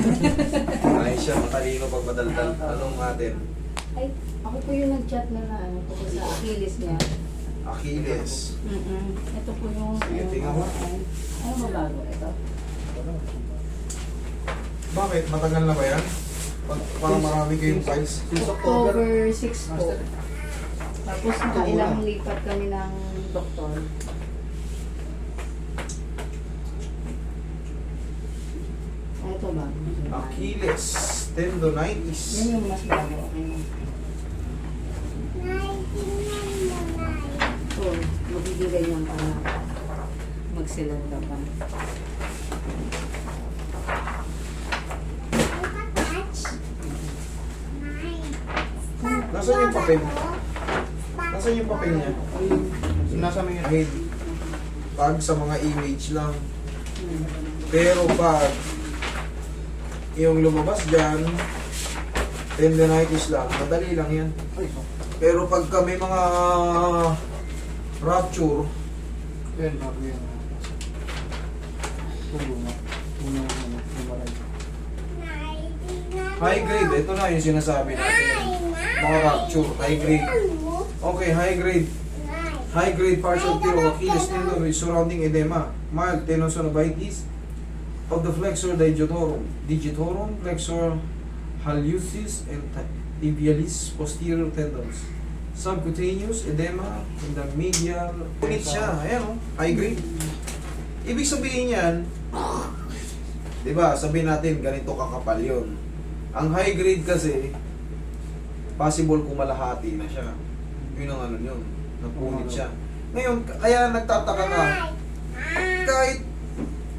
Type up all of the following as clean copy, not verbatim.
Ay siya, matalino pag madaldal. Anong natin? Ay, ako po yung nag-chat na ano po sa Achilles niya. Achilles. Ito po yung... Sige, tingnan mo. Ano ba bago? Ito. Bakit? Matagal na ba yan? Parang marami kayong files. October 6 po. Tapos nakailang lipat kami ng doktor. Ito ba? Achilles, tendonitis. Yan yung mas bago. Okay. So, magbibigay niyan para magsilanda pa. Nasaan yung papel? Nasaan yung papel niya? Nasa mga Ay, pag sa mga image lang. Pero pag yung lumabas dyan, tendonitis lang. Madali lang yan. Pero pagka may mga rupture, yan, bago yan. high grade, ito na yung sinasabi natin. Mga rupture, high grade. Okay, high grade. High grade partial tear of Achilles tendon with surrounding edema, mild tenosynovitis of the flexor digitorum, flexor hallucis, and tibialis posterior tendons. Subcutaneous edema in the medial. Punit siya, ayan o, high grade. Ibig sabihin yan, di ba, sabihin natin ganito kakapal yun. Ang high grade kasi, possible kumalahati na siya. Yun ang ano yun, napunit siya. Ngayon, kaya nagtataka ka,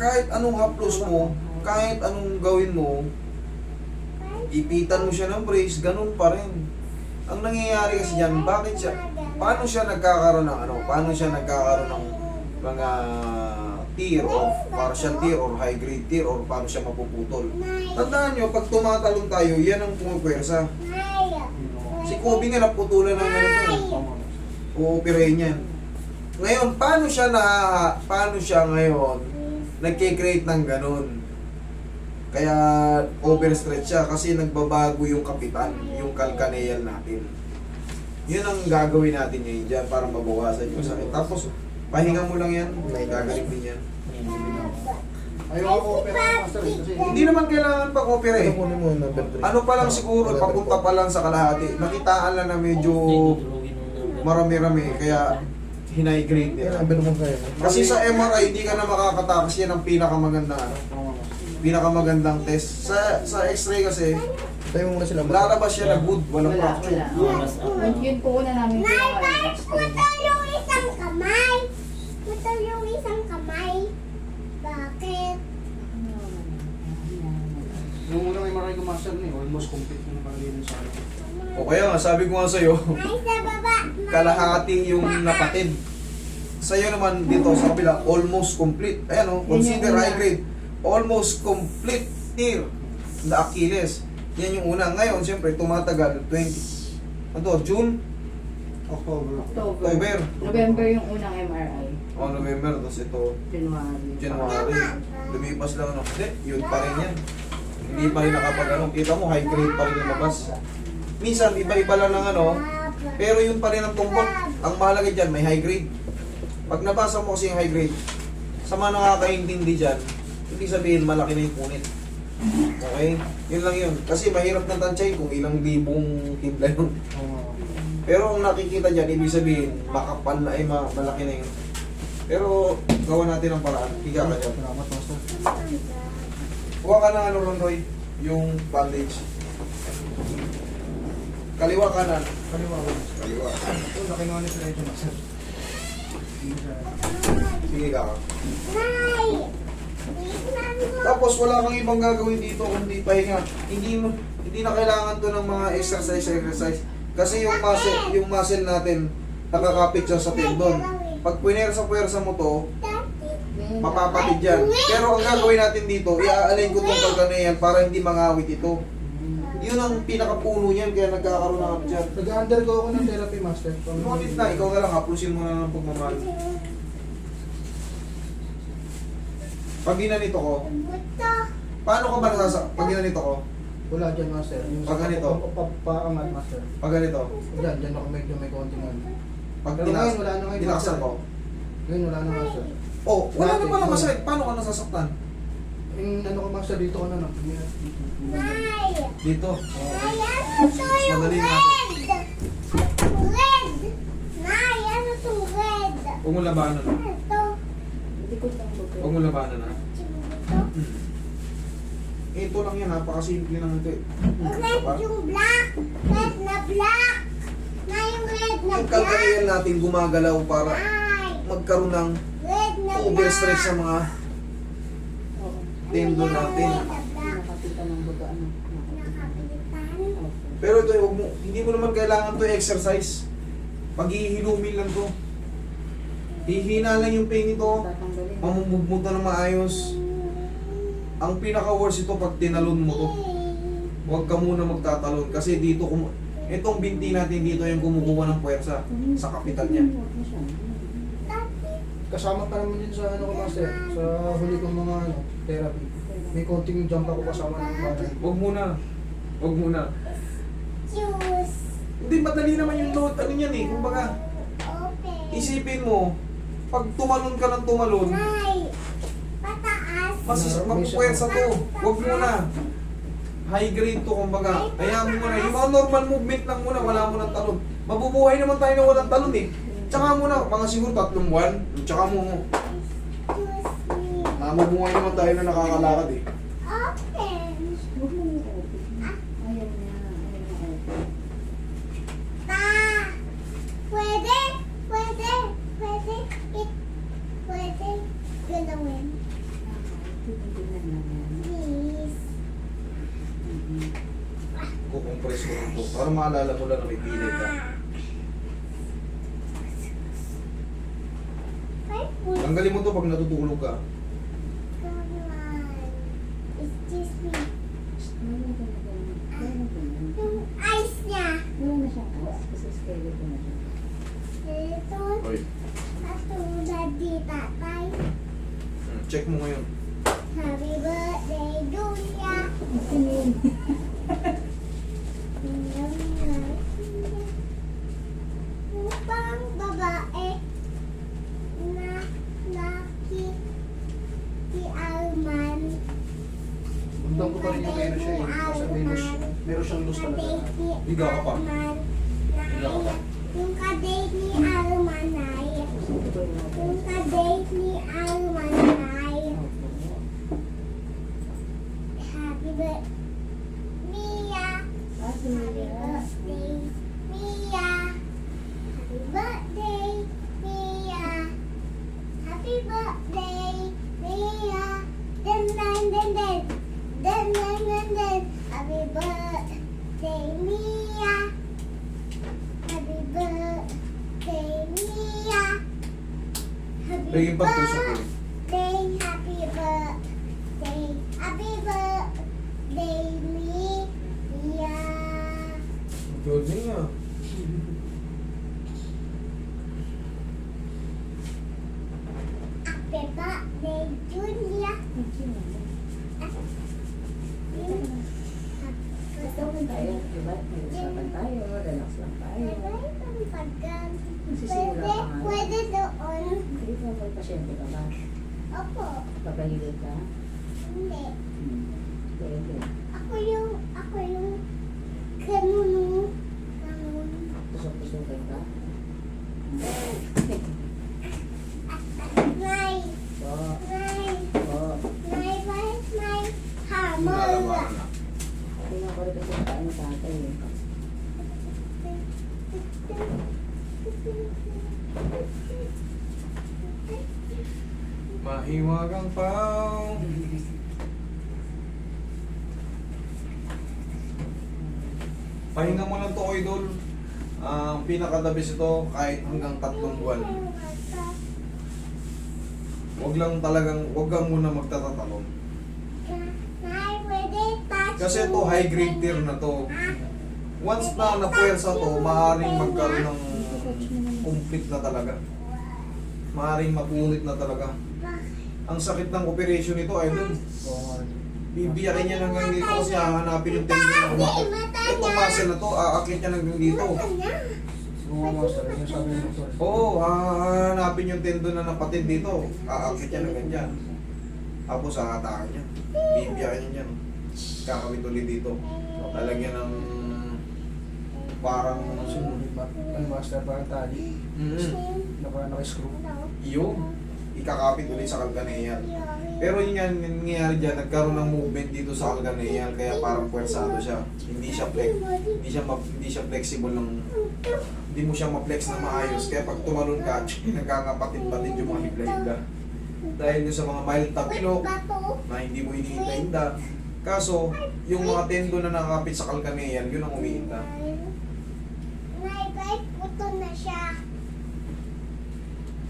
kahit anong haplos mo, kahit anong gawin mo, ipitan mo siya ng brace, ganun pa rin. Ang nangyayari kasi dyan, paano siya nagkakaroon ng paano siya nagkakaroon ng mga tear or partial tear or high grade tear or paano siya mapuputol. Tandaan nyo, pag tumatalon tayo, yan ang pumapwersa. Si Kobe nga naputulan ng ganito. Uoperahin yan. Ngayon, paano siya ngayon nagkikreate ng ganun? Kaya overstretch siya kasi nagbabago yung kapitan, yung calcaneal natin. Yun ang gagawin natin ngayon dyan para mabawasan yung sakit. Tapos, pahinga mo lang yan, may gagaling din yan. Ayaw ako opera master kasi Hindi naman kailangan pag-opera eh. Ano pa lang siguro, papunta pa lang sa kalahati. Nakitaan lang na medyo marami-rami, kaya hinigrade nila. Kasi sa MRI, hindi ka na makakatakas, yan ang pinakamagandang test. Sa X-ray kasi, tayo muna sila. lalabas siya na good, walang Wala, fracture. wala. Yun po una namin ginawa. Matol yung isang kamay. Matol yung isang kamay. Bakit? Yung unang MRI ko master ni, almost complete yung nakalilin sa akin. O kaya nga, sabi ko nga sa'yo, Ay, sa baba. kalahati yung napatid. Sa'yo naman dito sa kabila, almost complete. Ayan o, consider high grade. Almost complete tear the Achilles. Yan yung una. Ngayon, siyempre, tumatagal. June? October. October. November yung unang MRI. O, November. Tapos ito, January. Lumipas lang. Hindi, yun pa rin yan. Hindi pa rin Kita mo, high grade pa rin lumabas. Minsan, iba-iba lang ng pero yun pa rin ang tumbok. Ang mahalaga dyan, may high grade. Pag nabasa mo kasi yung high grade, sa mga nakakaintindi dyan, hindi sabihin malaki na yung punit. Okay? Yun lang yun. Kasi mahirap na tansyahin kung ilang libong kibla yun. Pero ang nakikita dyan, ibig sabihin, makapal na malaki na yun. Pero gawa natin ang paraan. Higa ka dyan. Salamat master. Kuha ka ng Ron Roy, yung bandage. Kaliwa kanan. Kaliwa ko. Kaliwa. Ito, nakinuha ni sila ito master. Sige ka. Nay. Tapos wala kang ibang gagawin dito kundi pahinga. Hindi na kailangan to ng mga exercise. Kasi yung muscle natin nakakapit siya sa tendon. Pag puwersa mo to, mapapatid yan. Pero ang gagawin natin dito, i-align ko tong calcaneal para hindi mangawit ito. Yun ang pinakapuno niyan, kaya nagkakaroon ng upchat. Nag-undergo ako ng therapy master. Ngunit na, ikaw na lang, haplusin mo na ng pagmamahal. Pag ginanito ko, Buto. Paano ka ba pag ganito ko? Wala dyan, master. Yung Pag ganito? Paangat, master. Pag ganito? Dyan ako medyo may konting ano. Pag Pero ngayon, wala na ngayon, tinaksan master. ko? Ngayon, wala na, master. Oh, wala Dati, na pala oh. masakit. Paano ka nasasaktan? Yung ano ko, master, dito ko na lang. Nay! Dito. Nay, ano to yung Madali na red? Red! Nay, ano to red? Huwag mo labanan. Ano to? Likod lang po. Huwag mo labanan ha. Ito? Ito lang yan, napakasimple lang ito eh. Red yung black. Red na black. Nay, yung red na Yung black. kalkalian natin gumagalaw para Nay, magkaroon ng red na black. overstretch sa mga Oo. tendon natin. Red na black. Nakapita ng buto. Ano? Nakapilitan. Opo. Pero ito, hindi mo naman kailangan to exercise. Paghihilumin lang to. Hihina lang yung pain ito. Tatanggalin. Mamumugmod na ng maayos. Ang pinaka-worst ito pag tinalon mo to. Huwag ka muna magtatalon kasi dito, itong binti natin dito yung kumukuha ng puwersa sa kapital niya. Kasama pa naman din sa ano ko, master. Sa huli kong mga ano, therapy. May konting jump ako kasama ng bagay. Huwag muna. Huwag muna. Juice. Hindi, madali naman yung load. Ano yan eh, kumbaga, Open. isipin mo, pag tumalon ka ng tumalon, Nay, pataas. mapupuwersa to. Huwag muna. High grade to, kumbaga. Hayaan mo muna. Yung mga normal movement lang muna, wala mo ng talon. Mabubuhay naman tayo na walang talon eh. Tsaka muna, mga siguro 3 buwan. Tsaka mo, Juice me. mabubuhay naman tayo na nakakalakad eh. Open. Huwag mo yung open. Ayaw niya. Ayaw niya open. Ta. Pwede. Pwede. Pwede. Pwede. Galawin. Titignan lang yan. Please. Kukompress ko lang to. Para maalala ko lang na may pilay ka. Tanggalin mo to pag natutulog ka. Come on. Excuse me. Wala na ganun. Wala na ganun. Yung eyes niya. Wala na siyang eyes kasi skeleton na siya. Ito. Oy, Katulad di tatay. check mo ngayon. Happy birthday, Julia. Tingin. Upang babae na laki si Alman. Undang ko pa rin yung meron siya eh. Kasi may lus. Meron siyang lus talaga. Higa ka pa. Higa ka pa. Yung kadate ni Alman ay. Yung kadate ni Alman ay. Happy birthday. Mia. Happy Happy birthday, Mia. Happy birthday, Mia. Happy birthday, Mia. Den den den den. Den den den den. Happy birthday, Mia. Happy birthday, Mia. Happy Bigyan pa puso ko. birthday, happy birthday, happy birthday, Mia. Good niya. Happy birthday, Julia. Usapan tayo, diba? May usapan tayo, relax lang tayo. Nagsisimula Pwede, ka nga. pwede doon. Hindi pa may pasyente ka ba? Opo, Papahilid ka? hindi. Pwede. Ako yung ganun. Ganun. Tusok-tusokin ka? Nay, So, nay, oh. nay, where's my Nalamanan hammer? na. Tingnan ko rin kasi tayo ng tatay eh. Mahiwagang pao. Pahinga mo lang to, idol. Ang pinaka-the best ito kahit hanggang 3 buwan. Huwag kang muna magtatatalon. Nay, pwede touch Kasi to high grade tier na to. Once na napuwersa to, maaaring magkaroon ng complete na talaga. Maaaring mapunit na talaga. Ang sakit ng operation nito, idol. Oo nga rin. Bibiyakin niya hanggang dito kasi hahanapin yung tendon na umakit. Itong muscle na to, aakit niya hanggang dito. Yung mga master, yung sabi ng doktor. Oo, hahanapin yung tendon na napatid dito. Aakit niya hanggang dyan. Tapos hahatakan niya. Bibiyakin niya dyan. Kakawit ulit dito. Lalagyan ng parang Sinunod ba? Ang master, parang tali. Naka-screw. Yung ikakapit ulit sa kalganeal. Pero yun yan, yung nangyayari dyan, nagkaroon ng movement dito sa kalganeal, kaya parang puwersado siya. Hindi siya flexible ng, hindi mo siya ma-flex na maayos. Kaya pag tumalon ka, nagkakapatid-patid yung mga hibla-hibla. Dahil yun sa mga mild tapilok na hindi mo iniinda-inda. Kaso, yung mga tendon na nakakapit sa kalganeal, yun ang umiinda. Puto na siya.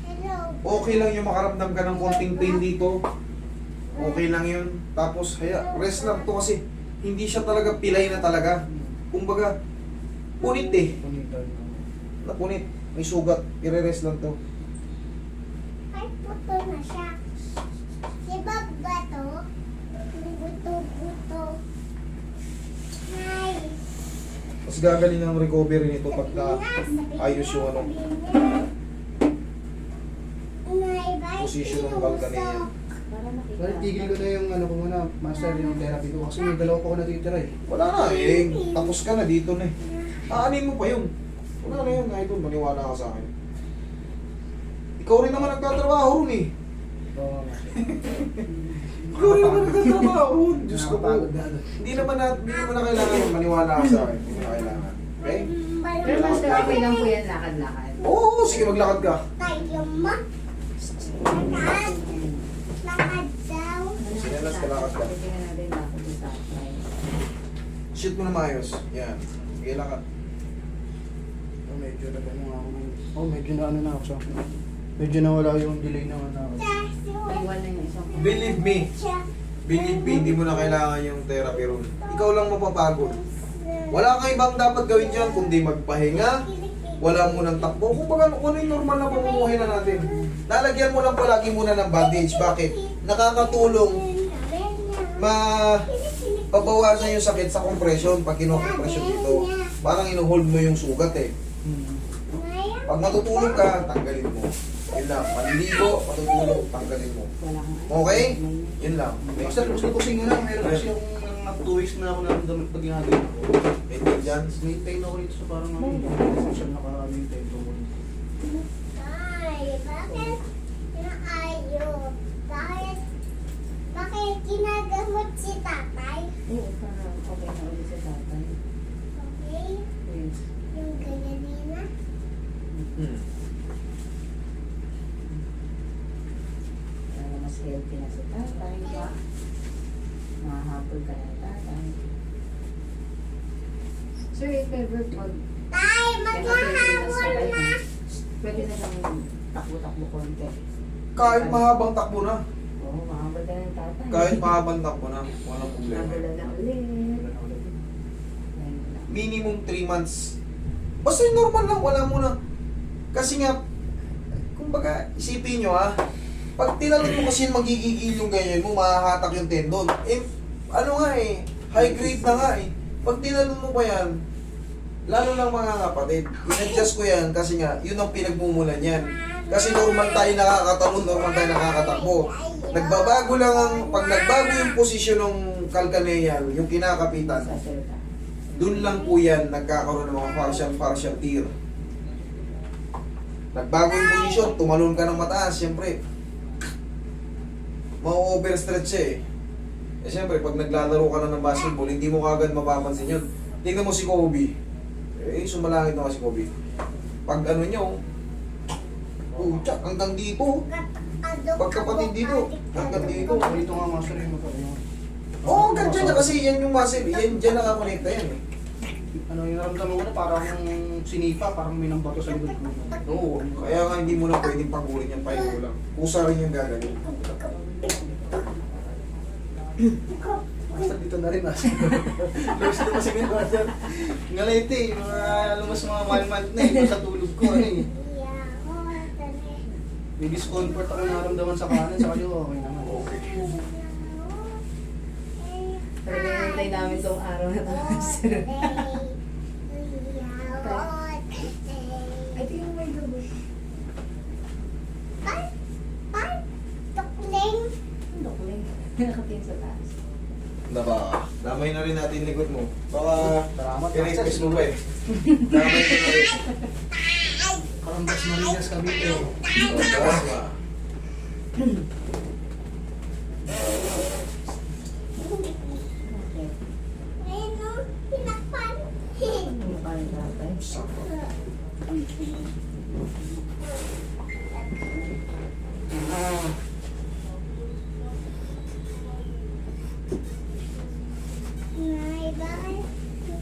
Hello. Okay lang yung makaramdam ka ng konting pain dito. Okay lang yun. Tapos, rest lang to kasi hindi siya talaga pilay na talaga. Kumbaga, punit eh. Punitan. Napunit. May sugat. I-rest lang to. Ay, puto na siya. Si Bob ba to? Buto-buto. Ay. Mas gagaling ang recovery nito pag ayos yung ano, position ng kalganeal. Para makita. Well, tigil ko na yung ano ko muna, master, yung therapy ko. Kasi may dalawa pa ako natitira eh. Wala na eh. Tapos ka na dito na eh. Aanin mo pa yun. Wala na yun. Idol, maniwala ka sa akin. Ikaw rin naman nagtatrabaho rin eh. Oo, master. Ikaw rin naman nagtatrabaho rin. Diyos ko po. Nakapagod na ano. Hindi naman na kailangan yun. Maniwala ka sa akin. Hindi mo na kailangan. Okay? Pero master, okay lang po yan, lakad-lakad. Oo, sige maglakad ka. Tayo mo. Lakad. Lakad daw. Sinelas ka, lakad ka. Tingnan natin lakad yung tatay. Shoot mo na maayos. Yan. Sige, lakad. Oh, medyo na gano'n ako. Oh, medyo na ano na ako sa medyo nawala yung delay ng ano ako. May iwan na yung isang Believe me. Believe me, hindi mo na kailangan yung therapy room. Ikaw lang mapapagod. Wala kang ibang dapat gawin dyan kundi magpahinga. Wala mo ng takbo. Kung baga, kung ano yung normal na pamumuhay na natin. Lalagyan mo lang palagi muna ng bandage. Bakit? Nakakatulong pabawasan yung sakit sa compression pag kino-compression dito. Parang ino-hold mo yung sugat eh. Pag matutulog ka, tanggalin mo. Yun lang. Maliligo, matutulog, tanggalin mo. wala kang Okay? Yun lang. Master, gusto ko singa na. Meron kasi yung 2 weeks na ako naramdaman pag ginagawa ko. May pain dyan. May pain ako rito sa parang ano. Hindi siya naka-maintain ko. Ay, bakit naayo? Bakit ginagamot si tatay? Oo, para okay na ulit sa tatay. Okay? Yes. Yung ganyanina? Para mas healthy na si tatay ba? Mahahabol ka na tatay. Sir, if ever pag Tay, maghahabol na! pwede na siyang takbo-takbo konti. Kahit mahabang takbo na. Oo, mahabol ka na ng tatay. Kahit mahabang takbo na. Walang problema. Nabulan na ulit. Ayun lang. Minimum 3 months. Basta yung normal lang, wala muna. Kasi nga, kumbaga, isipin nyo pag tinalon mo kasi magigigil yung ganyan mo, mahahatak yung tendon. Eh, ano nga eh, high grade na nga eh. Pag tinalon mo pa yan, lalo lang mga kapatid, in-adjust ko yan kasi nga, yun ang pinagmumulan yan. Kasi normal tayo nakakatalon, normal tayo nakakatakbo. Nagbabago lang pag nagbago yung posisyon ng calcaneal, yung kinakapitan, Sa sir ka. doon lang po yan nagkakaroon ng mga partial tear. Nagbago yung posisyon, tumalon ka ng mataas, siyempre. Ma-overstretch siya eh. Eh siyempre, pag naglalaro ka na ng basketball, hindi mo kagad mapapansin yun. Tingnan mo si Kobe. Eh, sumalangit na si Kobe. Pag ano nyo, tsak, hanggang dito. Pagkapatid dito, hanggang dito. Dito nga master yung magkakaroon. Oo, hanggang dyan niya kasi yan yung muscle. Yan dyan nakakonekta yan eh. Ano yung naramdaman ko na parang sinipa, parang may nambato sa likod ko. Oo, kaya nga hindi mo na pwedeng pagulin yan, pahinga mo lang. Kusa rin yung gagawin. Basta dito na rin master. Lumas na kasi ngayon master. Ngalit eh, lumas mga 1 month na eh, sa tulog ko ano eh. May discomfort ako naramdaman sa kanan, sa kaliwa okay naman. Okay. hinihintay namin tong araw na to, Master. Ay, tingnan mo yung dugo. Ang dokuling. Nakatingin sa taas. Diba? Damay na rin natin likod mo. Baka Salamat, pinag-space mo pa eh. Damay ko na rin. Karambas Marinas Cavite. Oh, taas ba? Okay. Ano mukha ng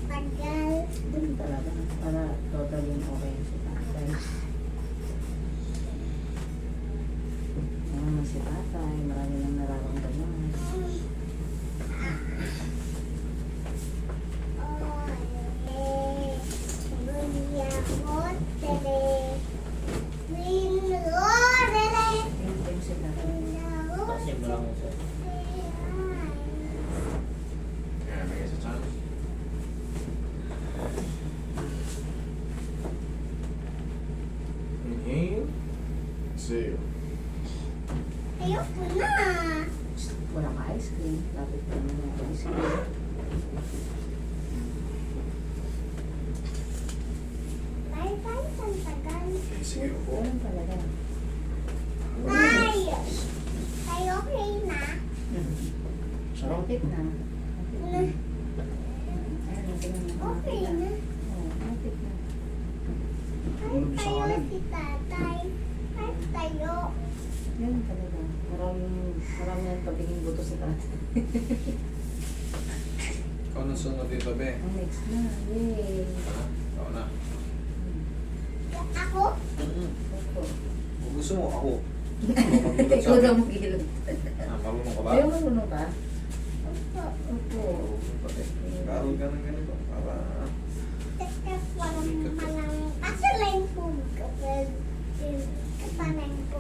tatay? Doon talaga. Para totally okay si tatay. Ano naman si tatay, marami nang nararamdaman. Hintay si tatay. Ayan, lagay sa tiyan. Inhale. Exhale. Ayoko na. Wala ka ice cream. Lapit pa naman yung ice cream. Tayo sa tagal. Okay, sige po. Ganun talaga. Ay! Tayo okay na. Lapit na. Ayun, tingnan mo. Okay na. Oo, lapit na. Ay, tayo si tatay. Ay, tayo. Ganun talaga. Marami ang pagiging buto sa tatay. Ikaw na sunod dito, be. Ang next na. Yay! Ha? Ikaw na. Ako? Opo. Kung gusto mo, ako. Ikaw daw mag-ilog. Marunong ka ba? Ayaw marunong ka? Opo. Opo. Pati. Karoon ka ng ganito. Para... Tekap walang malang kasalain po. Kapag kapalang po.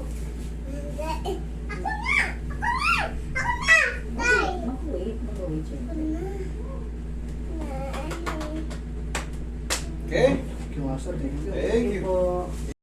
Ako na! Ako na! Ako na! Tay! Mag-wait. Mag-wait Ako syempre. na. Okay? Thank you, Master. Thank you. Thank you. po.